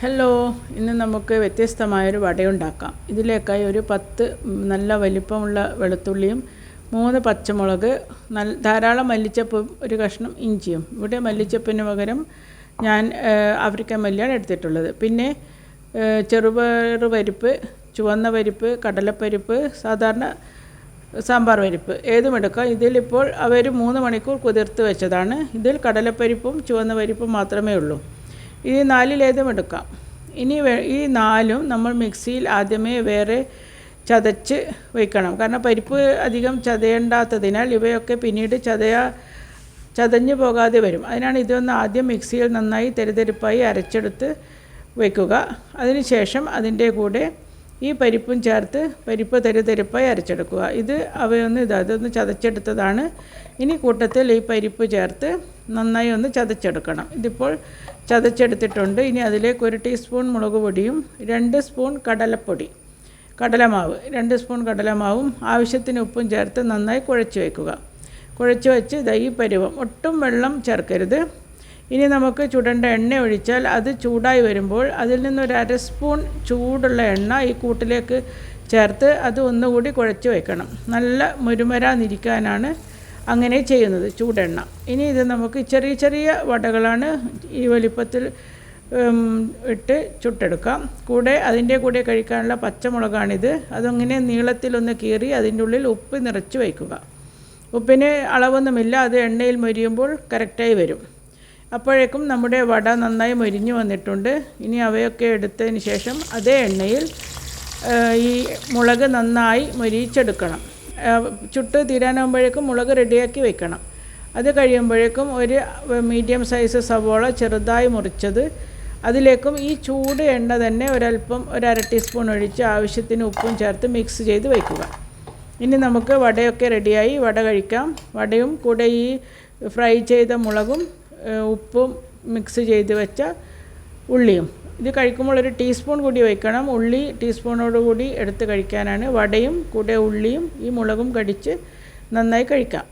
Hello, ഇന്ന് നമുക്ക് വ്യത്യസ്തമായൊരു വടയുണ്ടാക്കാം. ഇതിലേക്കായി ഒരു 10 നല്ല വലിപ്പമുള്ള വെളുത്തുള്ളിയും 3 പച്ചമുളക്, ധാരാളം മല്ലിച്ചപ്പും ഒരു കഷ്ണം ഇഞ്ചിയും. ഇവിടെ മല്ലിച്ചപ്പിന് പകരം ഞാൻ ആഫ്രിക്കൻ മല്ലിയാണ് എടുത്തിട്ടുള്ളത്. പിന്നെ ചെറുപയർ പരിപ്പ്, ചുവന്ന പരിപ്പ്, കടലപ്പരിപ്പ്, സാധാരണ സാമ്പാർ പരിപ്പ് ഏതും എടുക്കാം. ഇതിലിപ്പോൾ അവർ 3 മണിക്കൂർ കുതിർത്ത് വെച്ചതാണ്. ഇതിൽ കടലപ്പരിപ്പും ചുവന്ന പരിപ്പും മാത്രമേ ഉള്ളൂ. ഈ 4-ലേതും എടുക്കാം. ഇനി ഈ 4ഉം നമ്മൾ മിക്സിയിൽ ആദ്യമേ വേറെ ചതച്ച് വയ്ക്കണം. കാരണം പരിപ്പ് അധികം ചതയേണ്ടാത്തതിനാൽ ഇവയൊക്കെ പിന്നീട് ചതഞ്ഞു പോകാതെ വരും. അതിനാണ് ഇതൊന്ന് ആദ്യം മിക്സിയിൽ നന്നായി തെരുതെരിപ്പായി അരച്ചെടുത്ത് വയ്ക്കുക. അതിനുശേഷം അതിൻ്റെ കൂടെ ഈ പരിപ്പും ചേർത്ത് പരിപ്പ് തെരുതെരിപ്പായി അരച്ചെടുക്കുക. അതൊന്ന് ചതച്ചെടുത്തതാണ്. ഇനി കൂട്ടത്തിൽ ഈ പരിപ്പ് ചേർത്ത് നന്നായി ഒന്ന് ചതച്ചെടുക്കണം. ഇതിപ്പോൾ ചതച്ചെടുത്തിട്ടുണ്ട്. ഇനി അതിലേക്ക് 1 ടീസ്പൂൺ മുളക് പൊടിയും 2 സ്പൂൺ കടലമാവ് 2 സ്പൂൺ കടലമാവും ആവശ്യത്തിന് ഉപ്പും ചേർത്ത് നന്നായി കുഴച്ച് വയ്ക്കുക. കുഴച്ച് വെച്ച് ഈ പരുവം, ഒട്ടും വെള്ളം ചേർക്കരുത്. ഇനി നമുക്ക് ചുടേണ്ട എണ്ണ ഒഴിച്ചാൽ അത് ചൂടായി വരുമ്പോൾ അതിൽ നിന്നൊരു 1/2 സ്പൂൺ ചൂടുള്ള എണ്ണ ഈ കൂട്ടിലേക്ക് ചേർത്ത് അത് ഒന്നുകൂടി കുഴച്ച് വയ്ക്കണം. നല്ല മുരുമരാന്നിരിക്കാനാണ് അങ്ങനെ ചെയ്യുന്നത്, ചൂടെണ്ണ. ഇനി ഇത് നമുക്ക് ചെറിയ ചെറിയ വടകളാണ് ഈ വലിപ്പത്തിൽ ഇട്ട് ചുട്ടെടുക്കാം. അതിൻ്റെ കൂടെ കഴിക്കാനുള്ള പച്ചമുളകാണിത്. അതങ്ങനെ നീളത്തിലൊന്ന് കീറി അതിൻ്റെ ഉള്ളിൽ ഉപ്പ് നിറച്ച് വയ്ക്കുക. ഉപ്പിന് അളവൊന്നുമില്ല, അത് എണ്ണയിൽ മൊരിയുമ്പോൾ കറക്റ്റായി വരും. അപ്പോഴേക്കും നമ്മുടെ വട നന്നായി മൊരിഞ്ഞു വന്നിട്ടുണ്ട്. ഇനി അവയൊക്കെ എടുത്തതിന് ശേഷം അതേ എണ്ണയിൽ ഈ മുളക് നന്നായി മൊരിച്ചെടുക്കണം. ചുട്ട് തീരാനാകുമ്പോഴേക്കും മുളക് റെഡിയാക്കി വെക്കണം. അത് കഴിയുമ്പോഴേക്കും ഒരു മീഡിയം സൈസ് സവോള ചെറുതായി മുറിച്ചത്, അതിലേക്കും ഈ ചൂട് എണ്ണ തന്നെ ഒരല്പം 1/2 ടീസ്പൂൺ ഒഴിച്ച് ആവശ്യത്തിന് ഉപ്പും ചേർത്ത് മിക്സ് ചെയ്ത് വയ്ക്കുക. ഇനി നമുക്ക് വടയൊക്കെ റെഡിയായി, വട കഴിക്കാം. വടയും കൂടെ ഈ ഫ്രൈ ചെയ്ത മുളകും ഉപ്പും മിക്സ് ചെയ്ത് വെച്ച ഉള്ളിയും. ഇത് കഴിക്കുമ്പോൾ 1 ടീസ്പൂൺ കൂടി വയ്ക്കണം. ഉള്ളി ടീസ്പൂണോടുകൂടി എടുത്ത് കഴിക്കാനാണ്. വടയും കൂടെ ഉള്ളിയും ഈ മുളകും കടിച്ച് നന്നായി കഴിക്കാം.